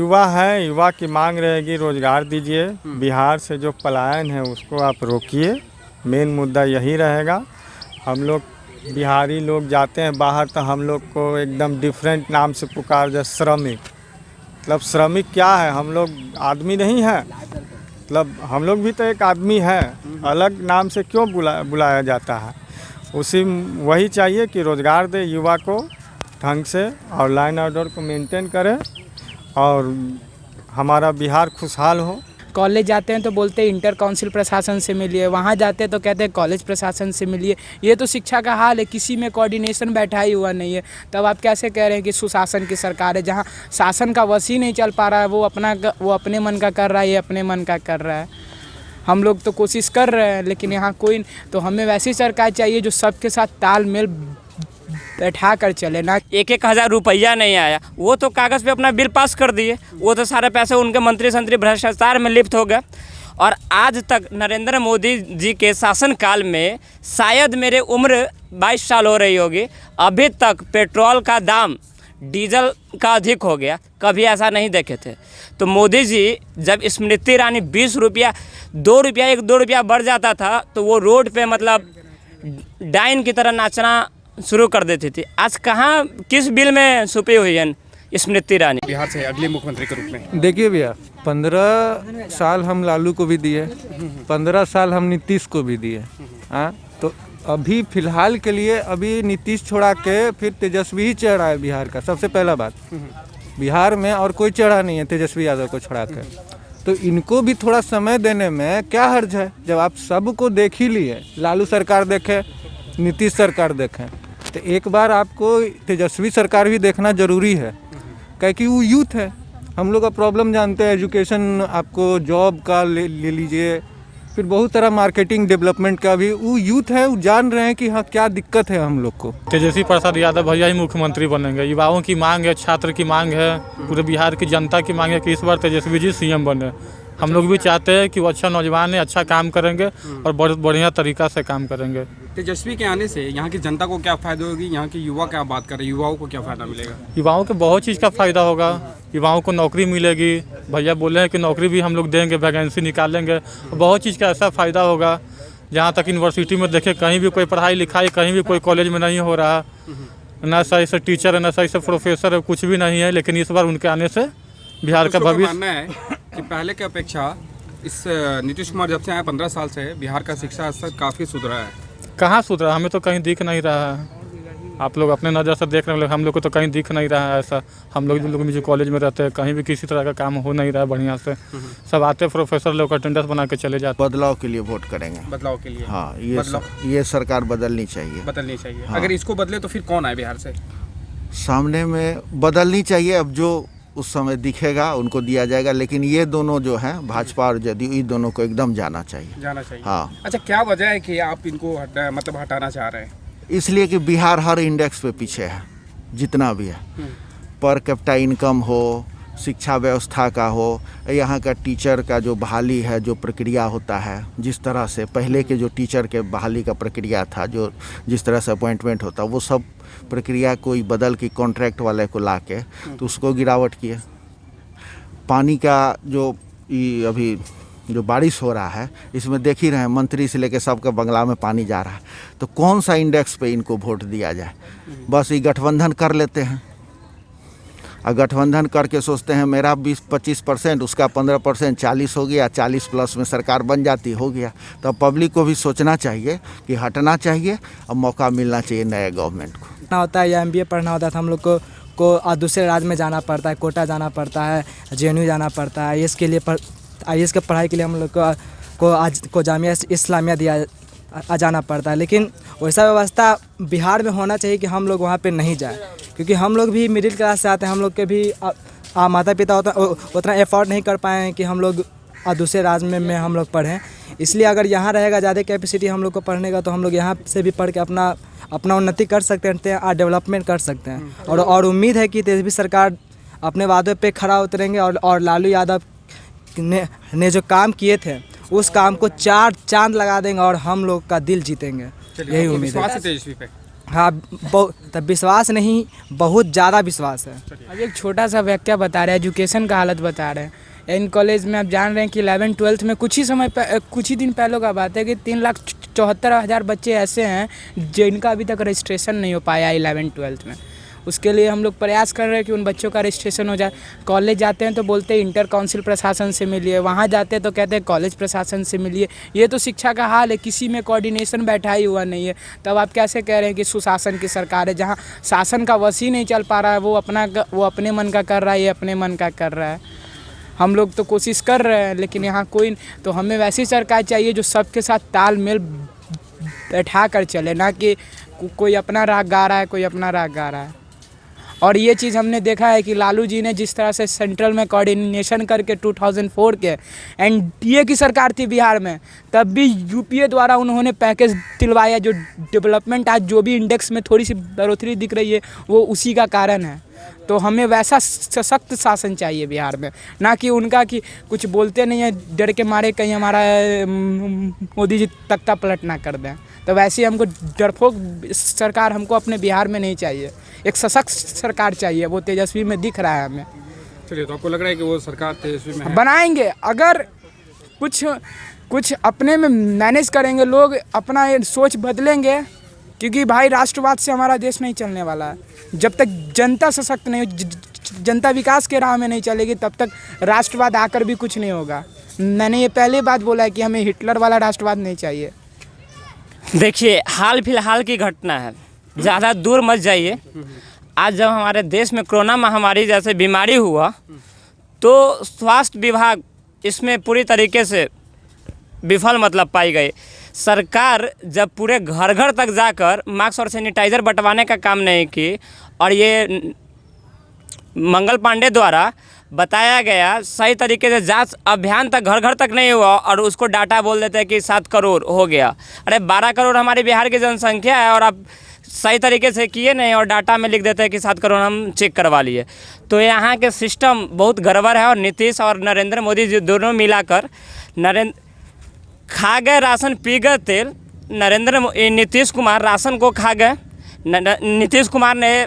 युवा है, युवा की मांग रहेगी रोज़गार दीजिए। बिहार से जो पलायन है उसको आप रोकिए, मेन मुद्दा यही रहेगा। हम लोग बिहारी लोग जाते हैं बाहर तो हम लोग को एकदम डिफरेंट नाम से पुकार जाए, श्रमिक। मतलब श्रमिक क्या है, हम लोग आदमी नहीं है, मतलब हम लोग भी तो एक आदमी है, अलग नाम से क्यों बुलाया जाता है। वही चाहिए कि रोज़गार दे युवा को ढंग से और लाइन ऑर्डर को मेंटेन करें और हमारा बिहार खुशहाल हो। कॉलेज जाते हैं तो बोलते हैं इंटर काउंसिल प्रशासन से मिलिए, वहाँ जाते हैं तो कहते हैं कॉलेज प्रशासन से मिलिए। ये तो शिक्षा का हाल है, किसी में कोऑर्डिनेशन बैठा ही हुआ नहीं है। तब आप कैसे कह रहे हैं कि सुशासन की सरकार है, जहाँ शासन का वश ही नहीं चल पा रहा है। वो अपने मन का कर रहा है, ये अपने मन का कर रहा है। हम लोग तो कोशिश कर रहे हैं लेकिन यहाँ कोई, तो हमें वैसी सरकार चाहिए जो सबके साथ तालमेल बैठा कर चले ना। 1,000 रुपया नहीं आया, वो तो कागज़ पे अपना बिल पास कर दिए, वो तो सारे पैसे उनके मंत्री संतरी भ्रष्टाचार में लिप्त हो गए। और आज तक नरेंद्र मोदी जी के शासनकाल में शायद मेरे उम्र 22 साल हो रही होगी, अभी तक पेट्रोल का दाम डीजल का अधिक हो गया, कभी ऐसा नहीं देखे थे। तो मोदी जी जब स्मृति ईरानी 20 रुपया 2 रुपया 1-2 रुपया बढ़ जाता था तो वो रोड पे मतलब डाइन की तरह नाचना शुरू कर देती थी। आज कहाँ किस बिल में छुपी हुई है स्मृति ईरानी बिहार से अगले मुख्यमंत्री के रूप में? देखिए भैया, 15 साल हम लालू को भी दिए, 15 साल हम नीतीश को भी दिए। हाँ, तो अभी फिलहाल के लिए अभी नीतीश छोड़ा के फिर तेजस्वी ही चढ़ा है बिहार का। सबसे पहला बात, बिहार में और कोई चढ़ा नहीं है तेजस्वी यादव को छोड़ा कर। तो इनको भी थोड़ा समय देने में क्या हर्ज है? जब आप सबको देख ही लिए, लालू सरकार देखे, नीतीश सरकार देखें, तो एक बार आपको तेजस्वी सरकार भी देखना ज़रूरी है, क्योंकि वो यूथ है। हम लोग का प्रॉब्लम जानते हैं, एजुकेशन, आपको जॉब का ले लीजिए, फिर बहुत सारा मार्केटिंग डेवलपमेंट का भी। वो यूथ है, वो जान रहे हैं कि हाँ क्या दिक्कत है हम लोग को। तेजस्वी प्रसाद यादव भैया ही मुख्यमंत्री बनेंगे। युवाओं की मांग है, छात्र की मांग है, पूरे बिहार की जनता की मांग है कि इस बार तेजस्वी जी सीएम बने। हम लोग भी चाहते हैं कि वो अच्छा नौजवान है, अच्छा काम करेंगे और बहुत बढ़िया तरीक़ा से काम करेंगे। तेजस्वी के आने से यहाँ की जनता को क्या फ़ायदा होगी? यहाँ के युवा क्या बात कर रहे हैं, युवाओं को क्या फ़ायदा मिलेगा? युवाओं को बहुत चीज़ का फ़ायदा होगा। युवाओं को नौकरी मिलेगी, भैया बोले हैं कि नौकरी भी हम लोग देंगे, वैकेंसी निकालेंगे, बहुत चीज़ का ऐसा फ़ायदा होगा। जहाँ तक यूनिवर्सिटी में देखें, कहीं भी कोई पढ़ाई लिखाई कहीं भी कोई कॉलेज में नहीं हो रहा, ना सही से टीचर है, ना सही से प्रोफेसर है, कुछ भी नहीं है। लेकिन इस बार उनके आने से बिहार का भविष्य, मानना है कि पहले की अपेक्षा इस नीतीश कुमार जब से आए 15 साल से बिहार का शिक्षा स्तर काफ़ी सुधरा है। कहाँ सुधरा? हमें तो कहीं दिख नहीं रहा है। आप लोग अपने नज़र से देख रहे हैं, हम लोग को तो कहीं दिख नहीं रहा है ऐसा। हम लोग जो कॉलेज में रहते हैं, कहीं भी किसी तरह का काम हो नहीं रहा है बढ़िया से। सब आते प्रोफेसर लोग अटेंडेंस बना के चले जाते। बदलाव के लिए वोट करेंगे। बदलाव के लिए? हाँ, ये सरकार बदलनी चाहिए। हाँ। अगर इसको बदले तो फिर कौन आए बिहार से? सामने में बदलनी चाहिए। अब जो उस समय दिखेगा उनको दिया जाएगा, लेकिन ये दोनों जो हैं, भाजपा और जदयू, इन दोनों को एकदम जाना चाहिए। हाँ। अच्छा, क्या वजह है कि आप इनको हटाना चाह रहे हैं? इसलिए कि बिहार हर इंडेक्स पे पीछे है, जितना भी है। पर कैपिटा इनकम हो, शिक्षा व्यवस्था का हो, यहाँ का टीचर का जो बहाली है, जो प्रक्रिया होता है, जिस तरह से पहले के जो टीचर के बहाली का प्रक्रिया था, जो जिस तरह से अपॉइंटमेंट होता, वो सब प्रक्रिया कोई बदल के कॉन्ट्रैक्ट वाले को ला के तो उसको गिरावट किए। पानी का जो अभी जो बारिश हो रहा है, इसमें देख ही रहे हैं, मंत्री से लेकर सबका बंगला में पानी जा रहा है। तो कौन सा इंडेक्स पे इनको वोट दिया जाए? बस ये गठबंधन कर लेते हैं, और गठबंधन करके सोचते हैं मेरा 20-25%, उसका 15%, 40 हो गया, 40 प्लस में सरकार बन जाती, हो गया। तो पब्लिक को भी सोचना चाहिए कि हटना चाहिए और मौका मिलना चाहिए नए गवर्नमेंट को। पढ़ना होता है या MBA पढ़ना होता है तो हम लोग को दूसरे राज्य में जाना पड़ता है, कोटा जाना पड़ता है, JNU जाना पड़ता है। IAS के लिए IAS के पढ़ाई के लिए हम लोग को जामिया इस्लामिया जाना पड़ता है। लेकिन वैसा व्यवस्था बिहार में होना चाहिए कि हम लोग वहाँ पे नहीं जाए, क्योंकि हम लोग भी मिडिल क्लास से आते हैं। हम लोग के भी माता पिता उतना एफर्ट नहीं कर पाए हैं कि हम लोग दूसरे राज्य में हम लोग पढ़ें। इसलिए अगर यहाँ रहेगा ज़्यादा कैपेसिटी हम लोग को पढ़ने का, तो हम लोग यहाँ से भी पढ़ के अपना उन्नति कर सकते हैं और डेवलपमेंट कर सकते हैं। और उम्मीद है कि तेजस्वी सरकार अपने वादों पे खरा उतरेंगे और लालू यादव ने जो काम किए थे उस काम को 4 चांद लगा देंगे और हम लोग का दिल जीतेंगे। यही उम्मीद है। तेजस्वी पे हाँ तब विश्वास नहीं, बहुत ज़्यादा विश्वास है। अब एक छोटा सा वाक्य बता रहे हैं, एजुकेशन का हालत बता रहे हैं। इन कॉलेज में आप जान रहे हैं कि 11-12 में कुछ ही दिन पहले का बात है कि 3,74,000 बच्चे ऐसे हैं जिनका अभी तक रजिस्ट्रेशन नहीं हो पाया 11-12 में। उसके लिए हम लोग प्रयास कर रहे हैं कि उन बच्चों का रजिस्ट्रेशन हो जाए। कॉलेज जाते हैं तो बोलते हैं इंटर काउंसिल प्रशासन से मिलिए, वहाँ जाते हैं तो कहते हैं कॉलेज प्रशासन से मिलिए। ये तो शिक्षा का हाल है, किसी में कोऑर्डिनेशन बैठा ही हुआ नहीं है। तब आप कैसे कह रहे हैं कि सुशासन की सरकार है, जहाँ शासन का वश ही नहीं चल पा रहा है। वो अपने मन का कर रहा है, ये अपने मन का कर रहा है। हम लोग तो कोशिश कर रहे हैं, लेकिन यहाँ कोई, तो हमें वैसी सरकार चाहिए जो सबके साथ तालमेल बैठा कर चले, ना कि कोई अपना राग गा रहा है, कोई अपना राग गा रहा है। और ये चीज़ हमने देखा है कि लालू जी ने जिस तरह से सेंट्रल में कोऑर्डिनेशन करके 2004 के एनडीए की सरकार थी बिहार में, तब भी यूपीए द्वारा उन्होंने पैकेज दिलवाया। जो डेवलपमेंट आज जो भी इंडेक्स में थोड़ी सी बढ़ोतरी दिख रही है, वो उसी का कारण है। तो हमें वैसा सशक्त शासन चाहिए बिहार में, ना कि उनका कि कुछ बोलते नहीं है डर के मारे कहीं हमारा मोदी जी तख्ता पलट ना कर दें। तो वैसे हमको डरपोक सरकार हमको अपने बिहार में नहीं चाहिए, एक सशक्त सरकार चाहिए। वो तेजस्वी में दिख रहा है हमें। चलिए, तो आपको लग रहा है कि वो सरकार तेजस्वी में है? बनाएंगे, अगर कुछ अपने में मैनेज करेंगे, लोग अपना ये सोच बदलेंगे। क्योंकि भाई राष्ट्रवाद से हमारा देश नहीं चलने वाला है। जब तक जनता सशक्त नहीं हो, जनता विकास के राह में नहीं चलेगी, तब तक राष्ट्रवाद आकर भी कुछ नहीं होगा। मैंने ये पहले बात बोला है कि हमें हिटलर वाला राष्ट्रवाद नहीं चाहिए। देखिए, हाल फिलहाल की घटना है, ज़्यादा दूर मत जाइए। आज जब हमारे देश में कोरोना महामारी जैसे बीमारी हुआ, तो स्वास्थ्य विभाग इसमें पूरी तरीके से विफल मतलब पाई गई। सरकार जब पूरे घर घर तक जाकर मास्क और सैनिटाइज़र बंटवाने का काम नहीं की, और ये मंगल पांडे द्वारा बताया गया सही तरीके से जांच अभियान तक घर घर तक नहीं हुआ, और उसको डाटा बोल देते हैं कि 7 करोड़ हो गया। अरे 12 करोड़ हमारे बिहार की जनसंख्या है, और आप सही तरीके से किए नहीं, और डाटा में लिख देते हैं कि 7 करोड़ हम चेक करवा लिए। तो यहाँ के सिस्टम बहुत गड़बड़ है। और नीतीश और नरेंद्र मोदी जी दोनों मिलाकर खा गए राशन, पी गए तेल। नीतीश कुमार राशन को खा गए। नीतीश कुमार ने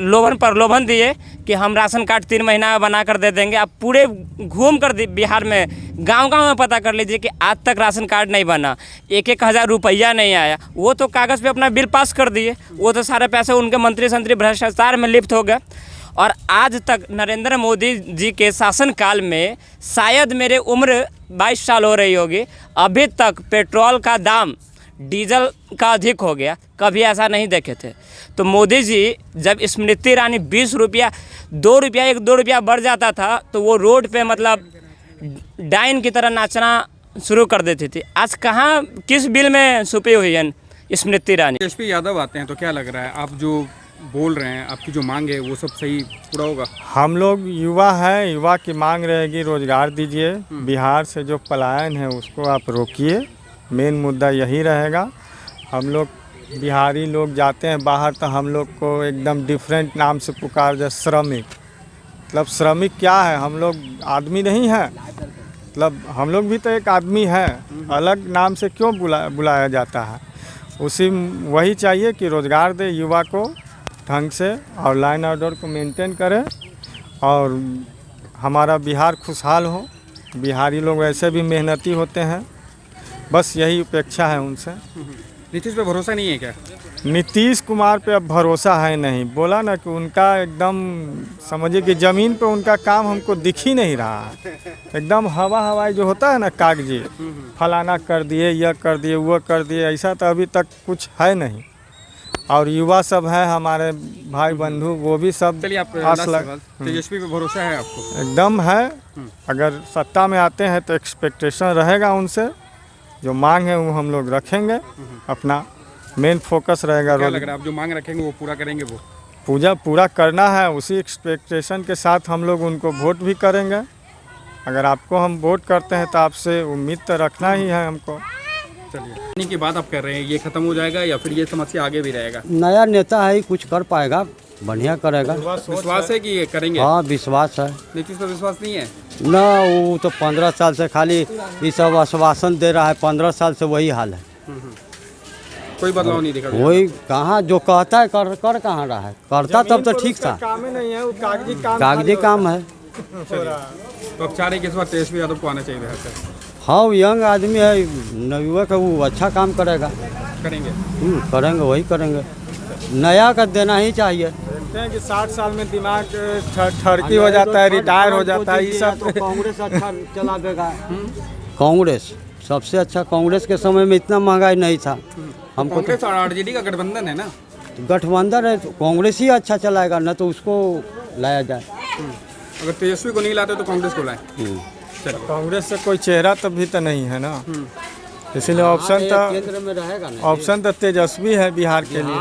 लोभन पर लोभन दिए कि हम राशन कार्ड 3 महीना में बना कर दे देंगे। आप पूरे घूम कर बिहार में गांव-गांव में पता कर लीजिए कि आज तक राशन कार्ड नहीं बना, 1-1 हज़ार रुपया नहीं आया। वो तो कागज़ पे अपना बिल पास कर दिए, वो तो सारे पैसे उनके मंत्री संतरी भ्रष्टाचार में लिप्त हो गए। और आज तक नरेंद्र मोदी जी के शासनकाल में शायद मेरे उम्र 22 साल हो रही होगी, अभी तक पेट्रोल का दाम डीजल का अधिक हो गया। कभी ऐसा नहीं देखे थे। तो मोदी जी जब स्मृति ईरानी 20 रुपया 2 रुपया 1-2 रुपया बढ़ जाता था, तो वो रोड पे मतलब डाइन की तरह नाचना शुरू कर देती थी। आज कहाँ किस बिल में छुपी हुई है स्मृति ईरानी? तेजस्वी यादव आते हैं तो क्या लग रहा है, आप जो बोल रहे हैं, आपकी जो मांग है, वो सब सही पूरा होगा? हम लोग युवा हैं, युवा की मांग रहेगी रोज़गार दीजिए। बिहार से जो पलायन है उसको आप रोकिए, मेन मुद्दा यही रहेगा। हम लोग बिहारी लोग जाते हैं बाहर तो हम लोग को एकदम डिफरेंट नाम से पुकार जाए, श्रमिक। मतलब श्रमिक क्या है, हम लोग आदमी नहीं हैं? मतलब हम लोग भी तो एक आदमी है, अलग नाम से क्यों बुलाया जाता है? वही चाहिए कि रोज़गार दे युवा को ढंग से, और लाइन ऑर्डर को मेंटेन करें, और हमारा बिहार खुशहाल हो। बिहारी लोग वैसे भी मेहनती होते हैं, बस यही अपेक्षा है उनसे। नीतीश पे भरोसा नहीं है क्या? नीतीश कुमार पे अब भरोसा है नहीं। बोला ना कि उनका एकदम समझिए कि ज़मीन पे उनका काम हमको दिख ही नहीं रहा है। एकदम हवाई जो होता है ना, कागजी, फलाना कर दिए, यह कर दिए, वो कर दिए, ऐसा तो अभी तक कुछ है नहीं। और युवा सब है हमारे भाई बंधु, वो भी सब चलिए, आप तेजस्वी पे भरोसा है आपको? एकदम है। अगर सत्ता में आते हैं तो एक्सपेक्टेशन रहेगा उनसे, जो मांग है वो हम लोग रखेंगे, अपना मेन फोकस रहेगा। क्या लग रहा है, आप जो मांग रखेंगे वो पूरा करेंगे? वो पूरा करना है, उसी एक्सपेक्टेशन के साथ हम लोग उनको वोट भी करेंगे। अगर आपको हम वोट करते हैं तो आपसे उम्मीद तो रखना ही है हमको। चलिए, की बात आप कर रहे हैं, ये खत्म हो जाएगा या फिर ये समस्या आगे भी रहेगा? नया नेता है, कुछ कर पाएगा, बढ़िया करेगा। विश्वास है कि ये करेंगे? हाँ, विश्वास है। नीतीश पर विश्वास नहीं है ना, वो तो 15 साल से खाली ये सब आश्वासन दे रहा है, 15 साल से वही हाल है। कोई बदलाव नहीं दिखा। वही कहाँ जो कहता है कर कहाँ रहा है, करता तब तो ठीक था। काम ही नहीं है, वो कागजी काम है। तो अब चाह रहे कि इस बार तेजस्वी यादव को आना चाहिए बिहार से। हाँ यंग आदमी है, नवयुवक है, वो अच्छा काम करेगा। करेंगे। करेंगे, वही करेंगे, नया का देना ही चाहिए। देखते हैं कि 60 साल में दिमाग ठरकी हो जाता है, रिटायर हो जाता है, ये सब। कांग्रेस अच्छा चला देगा। कांग्रेस सबसे अच्छा, कांग्रेस के समय में इतना महंगाई नहीं था। हमको कांग्रेस और आरजेडी का गठबंधन है ना, गठबंधन है तो कांग्रेस ही अच्छा चलाएगा, न तो उसको लाया जाए। अगर तेजस्वी को नहीं लाते तो कांग्रेस को लाए। कांग्रेस से कोई चेहरा तो भी तो नहीं है ना, इसलिए ऑप्शन केंद्र में रहेगा ना। तो तेजस्वी है बिहार के लिए।